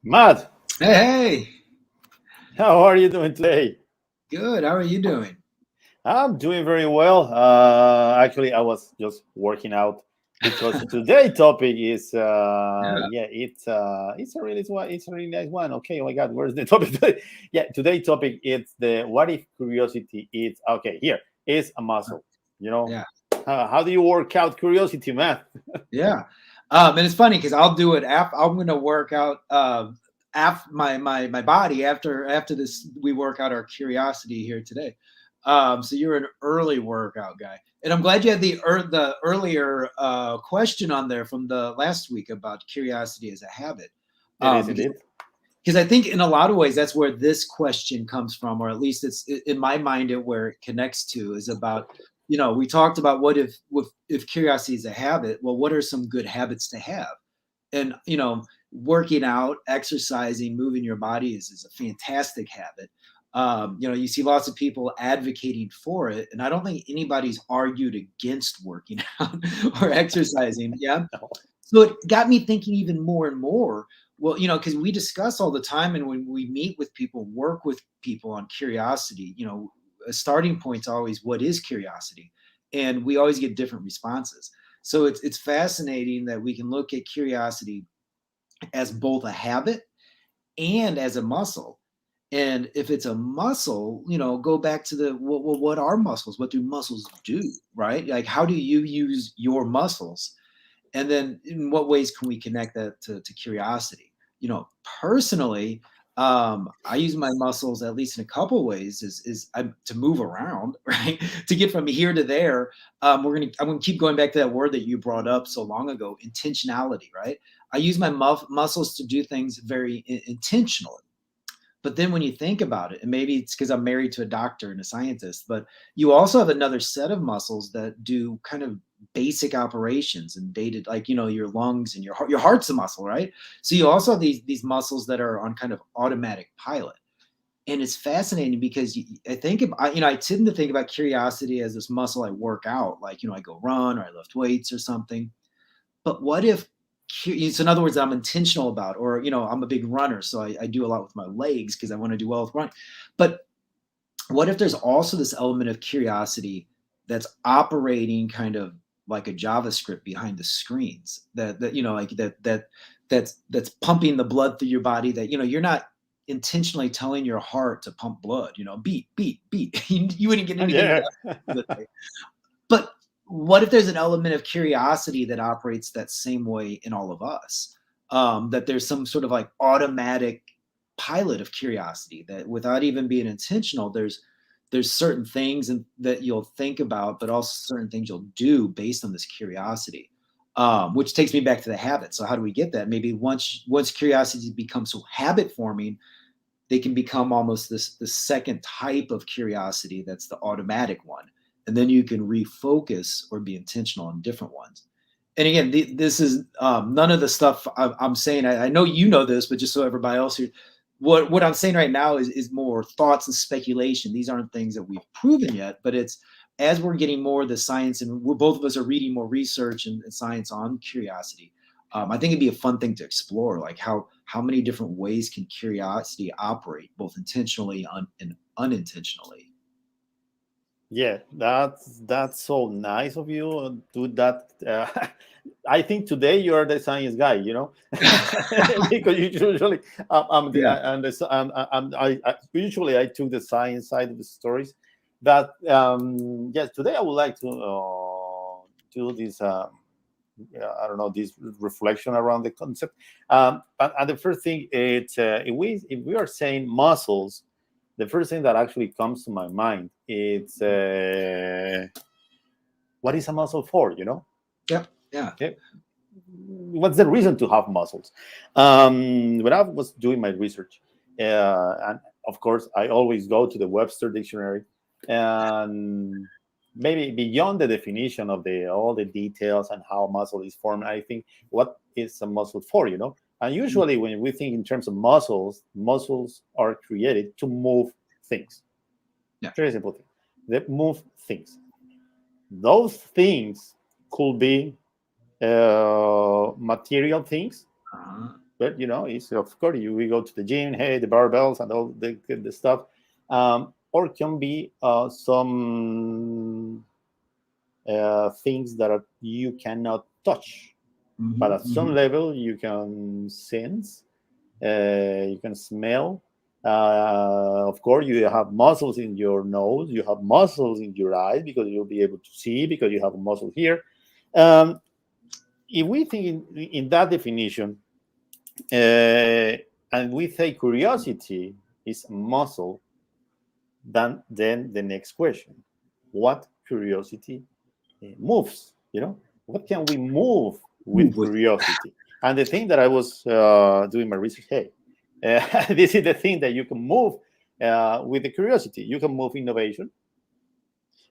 Matt, Hey, how are you doing today? good. How are you doing? I'm doing very well. Actually, I was just working out because today's topic is Yeah, it's a really nice one. Okay, oh my God, where's the topic today? Yeah, today's topic is the what if curiosity is okay. Here is a muscle. You know, yeah, how do you work out curiosity, Matt? yeah. And it's funny because I'll do it after I'm going to work out after my body after this. We work out our curiosity here today. So you're an early workout guy, and I'm glad you had the earlier question on there from the last week about curiosity as a habit. It is Because indeed. I think in a lot of ways that's where this question comes from, or at least it's in my mind where it connects to is about, we talked about what if curiosity is a habit. Well, what are some good habits to have? And working out, exercising, moving your body is a fantastic habit. You see lots of people advocating for it, and I don't think anybody's argued against working out or exercising. Yeah, so it got me thinking even more and more. Well, because we discuss all the time, and when we meet with people, work with people on curiosity, a starting point's always what is curiosity, and we always get different responses. So it's fascinating that we can look at curiosity as both a habit and as a muscle. And if it's a muscle, go back to what are muscles? What do muscles do? Right? Like, how do you use your muscles? And then in what ways can we connect that to curiosity? Personally, I use my muscles at least in a couple ways to move around, right? To get from here to there. I'm gonna keep going back to that word that you brought up so long ago, intentionality, right? I use my muscles to do things very intentionally. But then when you think about it, and maybe it's because I'm married to a doctor and a scientist, but you also have another set of muscles that do kind of basic operations and dated, like, your lungs and your heart. Your heart's a muscle, right? So you also have these muscles that are on kind of automatic pilot. And it's fascinating because I tend to think about curiosity as this muscle I work out, like, I go run or I lift weights or something. But what if, so in other words, I'm intentional about, or, I'm a big runner, so I do a lot with my legs because I want to do well with running. But what if there's also this element of curiosity that's operating kind of like a JavaScript behind the screens that like that's pumping the blood through your body, that, you're not intentionally telling your heart to pump blood, beat, beat, beat. You wouldn't get anything Yeah. done. But what if there's an element of curiosity that operates that same way in all of us? That there's some sort of like automatic pilot of curiosity that, without even being intentional, there's certain things that you'll think about, but also certain things you'll do based on this curiosity. Which takes me back to the habit. So how do we get that? Maybe once curiosity becomes so habit forming, they can become almost the second type of curiosity that's the automatic one, and then you can refocus or be intentional on different ones. And again, this is none of the stuff I'm saying. I know you know this, but just so everybody else here, what I'm saying right now is more thoughts and speculation. These aren't things that we've proven yet, but it's as we're getting more of the science, and we're both of us are reading more research and science on curiosity. I think it'd be a fun thing to explore, like how many different ways can curiosity operate, both intentionally and unintentionally. Yeah, that's so nice of you to do that. I think today you are the science guy, because you usually Yeah. usually I took the science side of the stories. But yes, today I would like to do I don't know, this reflection around the concept. And the first thing, it's if we are saying muscles, the first thing that actually comes to my mind is what is a muscle for? Yep. Yeah. Okay, what's the reason to have muscles? When I was doing my research, and of course, I always go to the Webster dictionary, and maybe beyond the definition of the all the details and how muscle is formed, I think what is a muscle for? And usually, when we think in terms of muscles, muscles are created to move things. Yeah. Very simple thing. They move things. Those things could be material things, Uh-huh. but it's of course we go to the gym, hey, the barbells and all the stuff, or can be some things that you cannot touch, but at some level you can sense, you can smell. Of course, you have muscles in your nose, you have muscles in your eyes because you'll be able to see because you have a muscle here. If we think in that definition, and we say curiosity is a muscle, then the next question: what curiosity moves? What can we move with Move with. curiosity? And the thing that I was doing my research, hey, this is the thing that you can move with the curiosity. You can move innovation.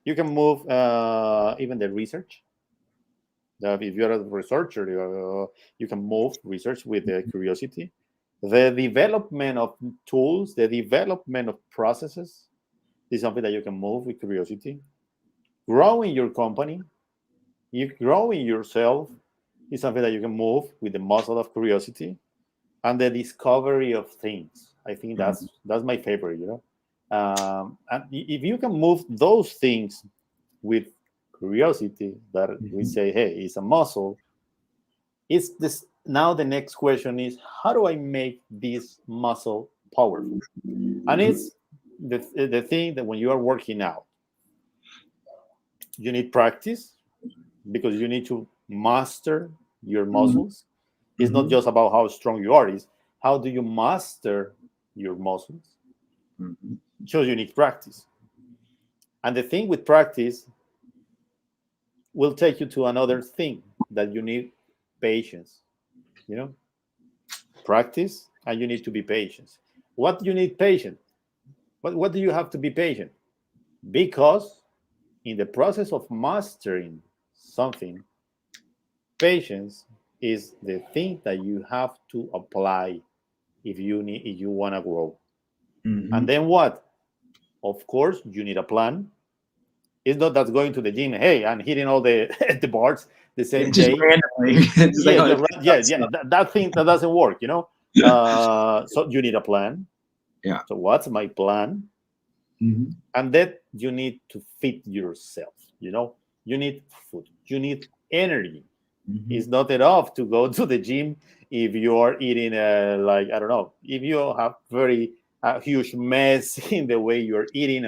You can move even the research. If you're a researcher, you can move research with the curiosity. The development of tools, the development of processes is something that you can move with curiosity. Growing your company, you growing yourself is something that you can move with the muscle of curiosity. And the discovery of things. I think that's my favorite. And if you can move those things with curiosity, that we say, hey, it's a muscle. It's this. Now the next question is, how do I make this muscle powerful? And it's the thing that when you are working out, you need practice because you need to master your muscles. It's not just about how strong you are, it's how do you master your muscles. So you need practice. And the thing with practice will take you to another thing, that you need patience. Practice, and you need to be patient. What you need patience? What do you have to be patient? Because in the process of mastering something, patience is the thing that you have to apply if you want to grow. And then what? Of course, you need a plan. It's not that going to the gym, hey, and hitting all the the bars the same Just day. randomly. Just like, Yeah, oh, yeah. That thing that doesn't work. So you need a plan. Yeah. So what's my plan? And that you need to feed yourself. You need food. You need energy. It's not enough to go to the gym if you are eating like, I don't know, if you have very huge mess in the way you're eating,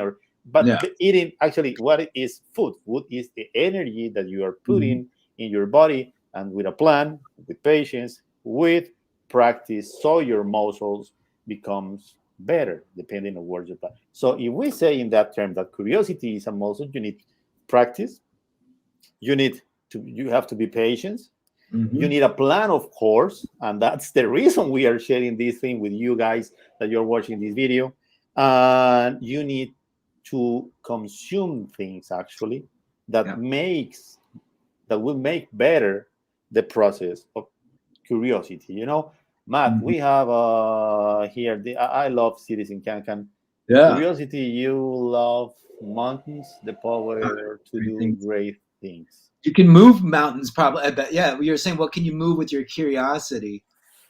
but the eating, actually, what it is food? Food is the energy that you are putting in your body, and with a plan, with patience, with practice, so your muscles becomes better depending on where you plan. So if we say in that term that curiosity is a muscle, you need practice, you have to be patient. You need a plan, of course, and that's the reason we are sharing this thing with you guys that you're watching this video. And you need to consume things actually that will make better the process of curiosity. Matt, we have here I love cities in Cancan. Yeah. Curiosity, you love mountains, the power to Great do things. great things. You can move mountains, probably. I bet. Yeah, you're saying, what can you move with your curiosity?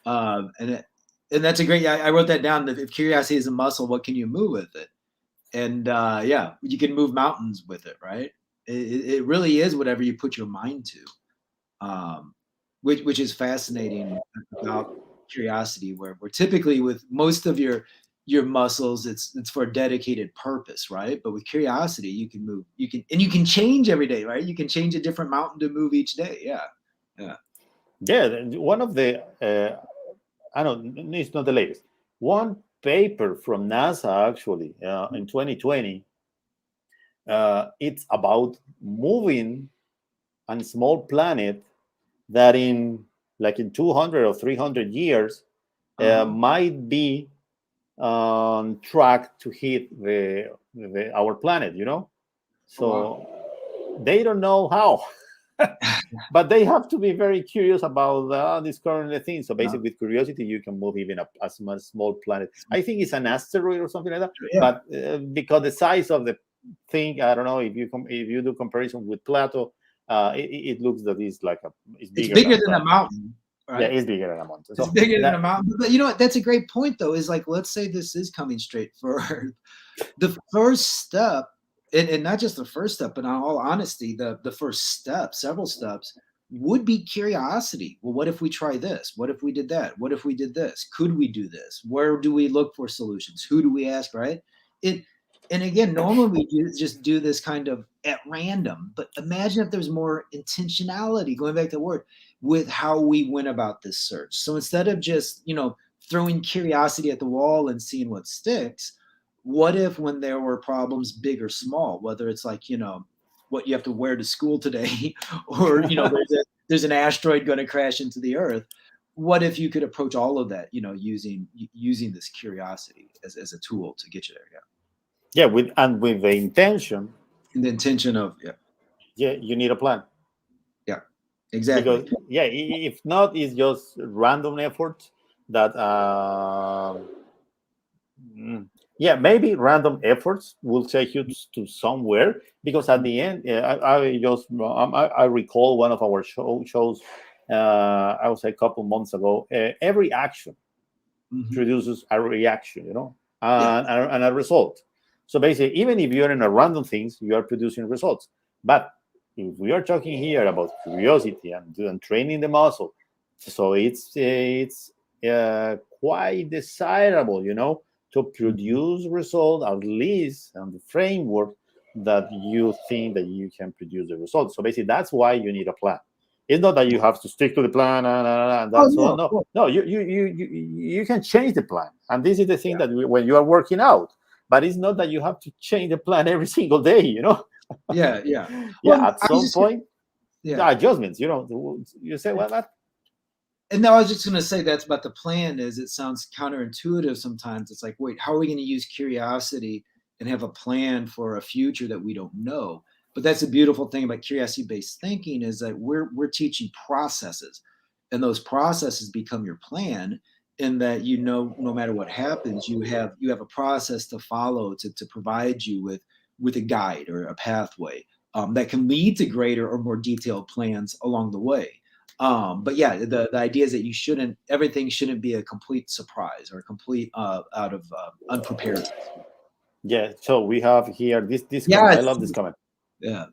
And that's a great. I wrote that down. That if curiosity is a muscle, what can you move with it? And yeah, you can move mountains with it, right? It really is whatever you put your mind to, which is fascinating about curiosity. Where typically with most of your muscles, it's for a dedicated purpose, right? But with curiosity, you can move, you can change every day, right? You can change a different mountain to move each day. Yeah, Yeah. Yeah, one of the I don't, it's not the latest. One paper from NASA actually in 2020, it's about moving a small planet that in like in 200 or 300 years Uh-huh. might be on track to hit our planet, you know? Oh, wow. So they don't know how. But they have to be very curious about discovering the things. So Yeah. basically, with curiosity, you can move even a small planet. I think it's an asteroid or something like that. Yeah. But because the size of the thing, I don't know if if you do comparison with Plato, it looks that it's It's bigger bigger than than a Plato. mountain, Yeah, right? it's bigger than a mountain. It's So bigger than a that mountain. But you know what? That's a great point, though. Is like, let's say this is coming straight for Earth. The first step, and not just the first step, but in all honesty, the first step, several steps, would be curiosity. Well, what if we try this? What if we did that? What if we did this? Could we do this? Where do we look for solutions? Who do we ask? Right? It, and again, normally we just do this kind of at random. But imagine if there's more intentionality. Going back to the word, with how we went about this search. So instead of just throwing curiosity at the wall and seeing what sticks, what if when there were problems big or small, whether it's like what you have to wear to school today, or there's an asteroid going to crash into the earth, what if you could approach all of that using this curiosity as a tool to get you there? Yeah. yeah, with the intention, And the intention of, yeah. yeah, you need a plan Yeah, exactly. because yeah, if not, it's just random effort that Mm. Yeah, maybe random efforts will take you to somewhere because at the end, I recall one of our shows. I would say a couple months ago. Every action Mhm. produces a reaction, you know, Yeah. and a result. So basically, even if you're in a random things, you are producing results. But if we are talking here about curiosity and training the muscle, so it's quite desirable, you know, to Mhm. produce result at least on the framework that you think that you can produce the result. So basically, that's why you need a plan. It's not that you have to stick to the plan and Oh that's all. no, No, cool. no, you can change the plan, and this is the thing that when you are working out, but it's not that you have to change the plan every single day. You know, Yeah, yeah. yeah, Well, at I was some just point, the yeah. adjustments. You know, you say, well, that And now I was just going to say that's about the plan. Is it sounds counterintuitive sometimes. It's like, wait, how are we going to use curiosity and have a plan for a future that we don't know? But that's a beautiful thing about curiosity based thinking, is that we're teaching processes, and those processes become your plan. In that, no matter what happens, you have a process to follow to provide you with a guide or a pathway that can lead to greater or more detailed plans along the way. But yeah, the idea is that everything shouldn't be a complete surprise or a complete out of unpreparedness. yeah. So we have here this comment. Yeah, I love this comment. yeah.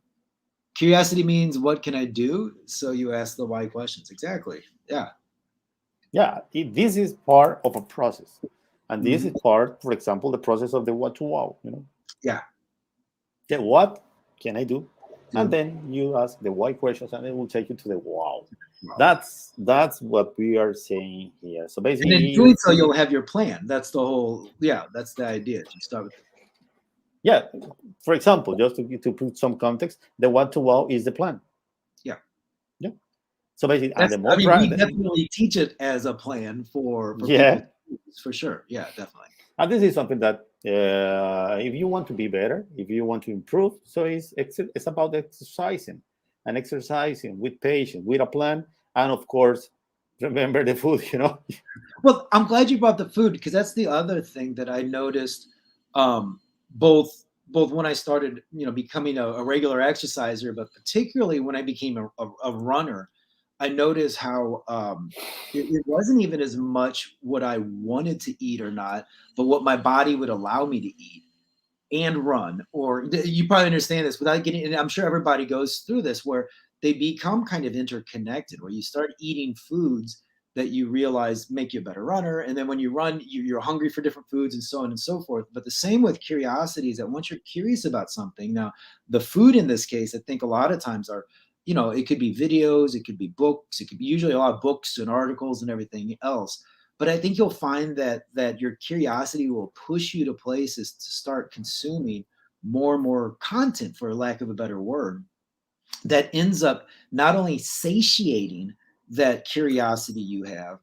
Curiosity means what can I do? So you ask the why questions. Exactly. Yeah. Yeah, this is part of a process, and this Mhm. is part, for example, the process of the what to wow. You know, Yeah. yeah, what can I do? And Do then you ask the why questions, and it will take you to the wow. well. That's what we are saying here. So And in basically, doing so, you'll have your plan. That's the whole. Yeah, that's the idea. You start with. yeah. For example, just to put some context, the what to wow is the plan. Yeah. Yeah. So basically, and That's. the I more mean, we definitely teach it as a plan for people yeah, to use, for sure. Yeah, definitely. and this is something that if you want to be better, if you want to improve, so it's about exercising with patience, with a plan, and of course, remember the food. You know. Well, I'm glad you brought the food, because that's the other thing that I noticed, both when I started, becoming a regular exerciser, but particularly when I became a runner. I noticed how it wasn't even as much what I wanted to eat or not, but what my body would allow me to eat and run. Or you probably understand this without getting, and I'm sure everybody goes through this, where they become kind of interconnected, where you start eating foods that you realize make you a better runner, and then when you run, you're hungry for different foods, and so on and so forth. But the same with curiosity is that once you're curious about something, now the food in this case, I think a lot of times you know, it could be videos, it could be books, it could be usually a lot of books and articles and everything else. But I think you'll find that your curiosity will push you to places to start consuming more and more content, for lack of a better word, that ends up not only satiating that curiosity you have,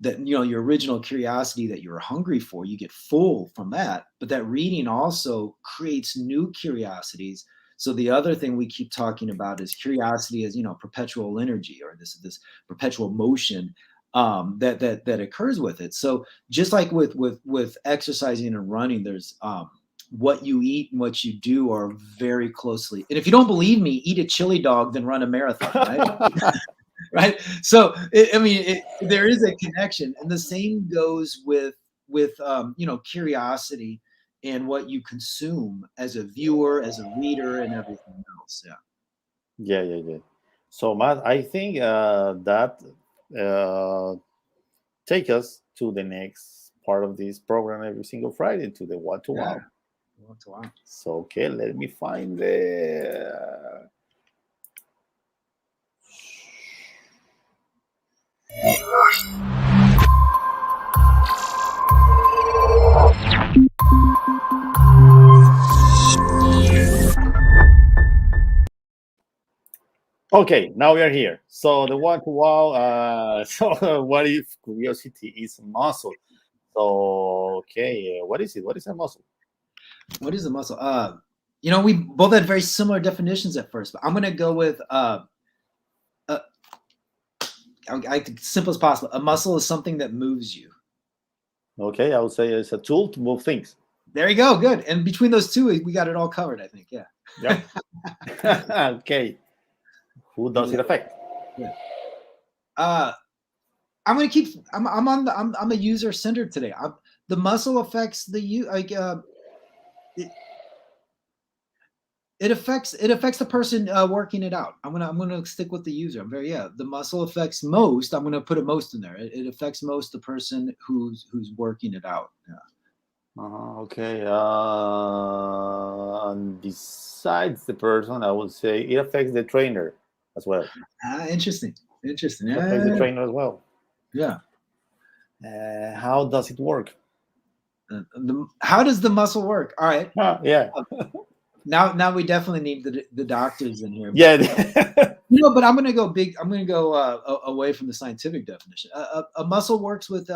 that, you know, your original curiosity that you're hungry for, you get full from that, but that reading also creates new curiosities. So the other thing we keep talking about is curiosity as, you know, perpetual energy, or this perpetual motion that occurs with it. So just like with exercising and running, there's what you eat and what you do are very closely. And if you don't believe me, eat a chili dog, then run a marathon, right? Right. So there is a connection, and the same goes with you know, curiosity and what you consume as a viewer, as a reader, and everything else. Yeah. Yeah. So, Matt, I think that take us to the next part of this program every single Friday, to the what to wow. Wow. So, okay, let me find the. Okay, now we are here. So the one to wow. So what if curiosity is a muscle? So okay, what is it? What is a muscle? What is a muscle? You know, we both had very similar definitions at first, but I'm gonna go with simple as possible. A muscle is something that moves you. Okay, I would say it's a tool to move things. There you go. Good. And between those two, we got it all covered, I think. Yeah. Yeah. Okay. Who does it affect? Yeah. I'm gonna keep. I'm a user centered today. The muscle affects the it affects the person working it out. I'm gonna stick with the user. The muscle affects most. I'm gonna put a most in there. It affects most the person who's working it out. Yeah. Okay. And besides the person, I would say it affects the trainer as well. Interesting. It affects the trainer as well. Yeah. How does it work? How does the muscle work? All right. Yeah. Now we definitely need the doctors in here. Yeah. You know, but I'm going to go big. I'm going to go away from the scientific definition. A muscle works with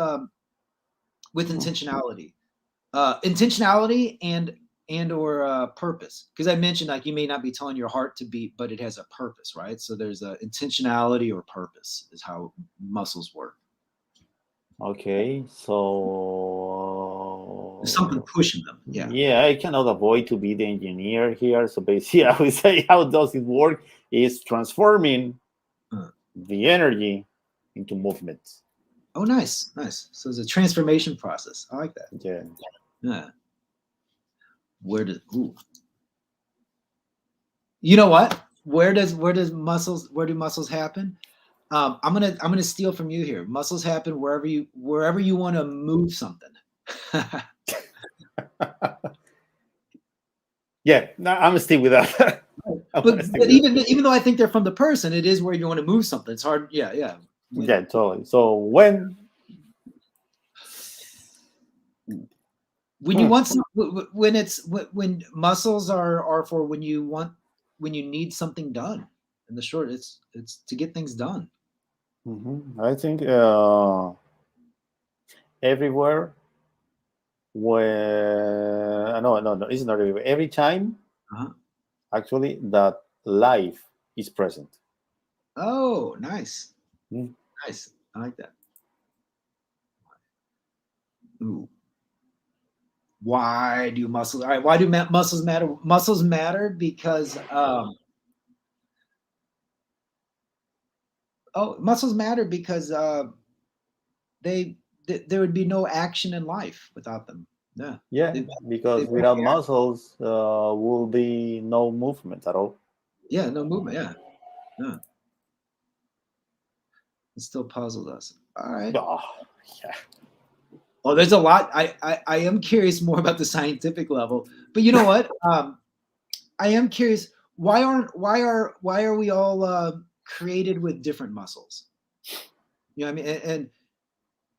intentionality, and or purpose. Because I mentioned, like, you may not be telling your heart to beat, but it has a purpose, right? So there's a intentionality or purpose is how muscles work. Okay, so There's something pushing them. Yeah. Yeah, I cannot avoid to be the engineer here. So basically, I would say, how does it work? Is transforming the energy into movement. Oh, nice. So it's a transformation process. I like that. Yeah. You know what? Where do muscles happen? I'm gonna steal from you here. Muscles happen wherever you want to move something. Yeah, no, I'm gonna stick with that. but even though I think they're from the person, it is where you want to move something. It's hard. Yeah. Yeah, totally. So when you want when muscles are for when you need something done. In the short, it's to get things done. I think everywhere where no, it's not everywhere. Every time, actually, that life is present. Oh, nice. Nice. I like that. Ooh. Why do muscles? All right. Why do muscles matter? Muscles matter because muscles matter because there would be no action in life without them. Yeah, because without muscles, will be no movement at all. Yeah, no movement. Yeah. It still puzzles us. All right. Yeah. Oh, there's a lot. I am curious more about the scientific level, but you know what? I am curious. why are we all created with different muscles? You know what I mean?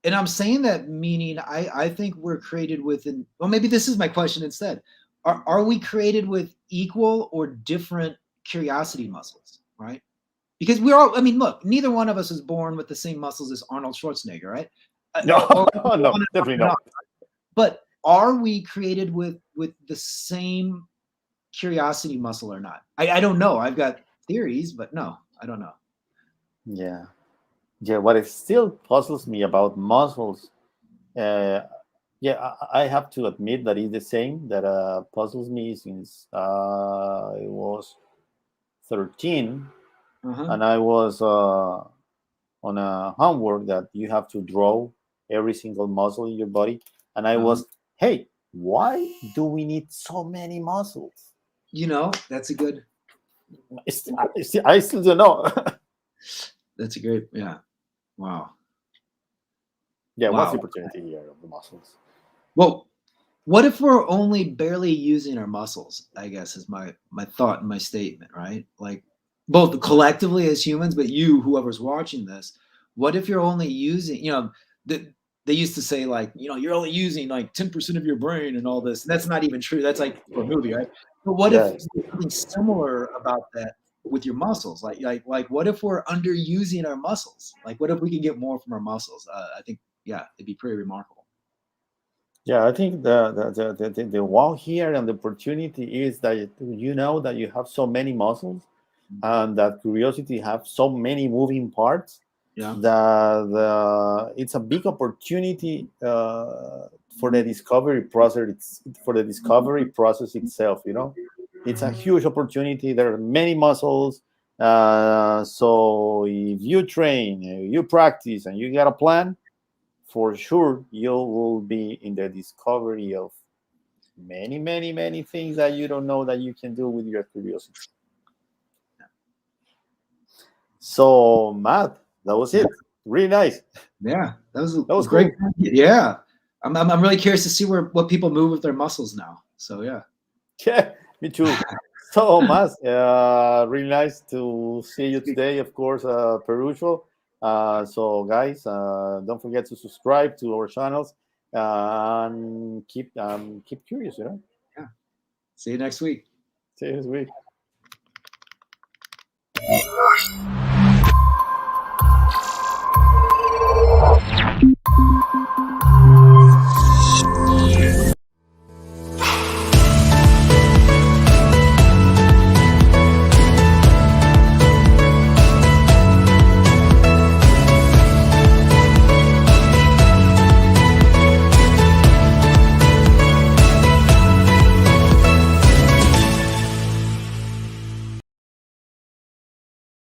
And I'm saying that meaning I think we're created with well, maybe this is my question instead. Are we created with equal or different curiosity muscles, right? Because we're all, I mean, look, neither one of us is born with the same muscles as Arnold Schwarzenegger, right? No, Or no, definitely on. not. But are we created with the same curiosity muscle or not? I don't know. I've got theories, but no, I don't know. Yeah, yeah. What it still puzzles me about muscles, uh, yeah, I have to admit that it's the same that puzzles me since I was 13, Uh-huh. and I was on a homework that you have to draw every single muscle in your body, and I Uh-huh. was, hey, why do we need so many muscles? You know, that's a good. I still don't know. That's a great. Yeah. Wow. Yeah, what's the Wow. opportunity here of the muscles? Well, what if we're only barely using our muscles? I guess is my thought and my statement, right? Like both collectively as humans, but you, whoever's watching this, what if you're only using, they used to say like, you're only using like 10% of your brain and all this. And that's not even true. That's like for a movie, right? But what if Yes. there's something similar about that with your muscles? Like what if we're underusing our muscles? Like what if we can get more from our muscles? I think, yeah, it'd be pretty remarkable. Yeah, I think the wow here and the opportunity is that you know that you have so many muscles and that curiosity have so many moving parts Yeah. that it's a big opportunity for the discovery process. It's for the discovery process itself. You know, it's a huge opportunity. There are many muscles. So if you train, you practice, and you got a plan, for sure you will be in the discovery of many, many, many things that you don't know that you can do with your curiosity. So, Matt, that was it. Really nice. Yeah, that was a That was great. cool. Yeah, I'm really curious to see what people move with their muscles now. So yeah, Yeah, me too. So, Matt, really nice to see you speak. today, of course, per usual. So, guys, don't forget to subscribe to our channels and keep curious. Yeah, see you next week. See you this week.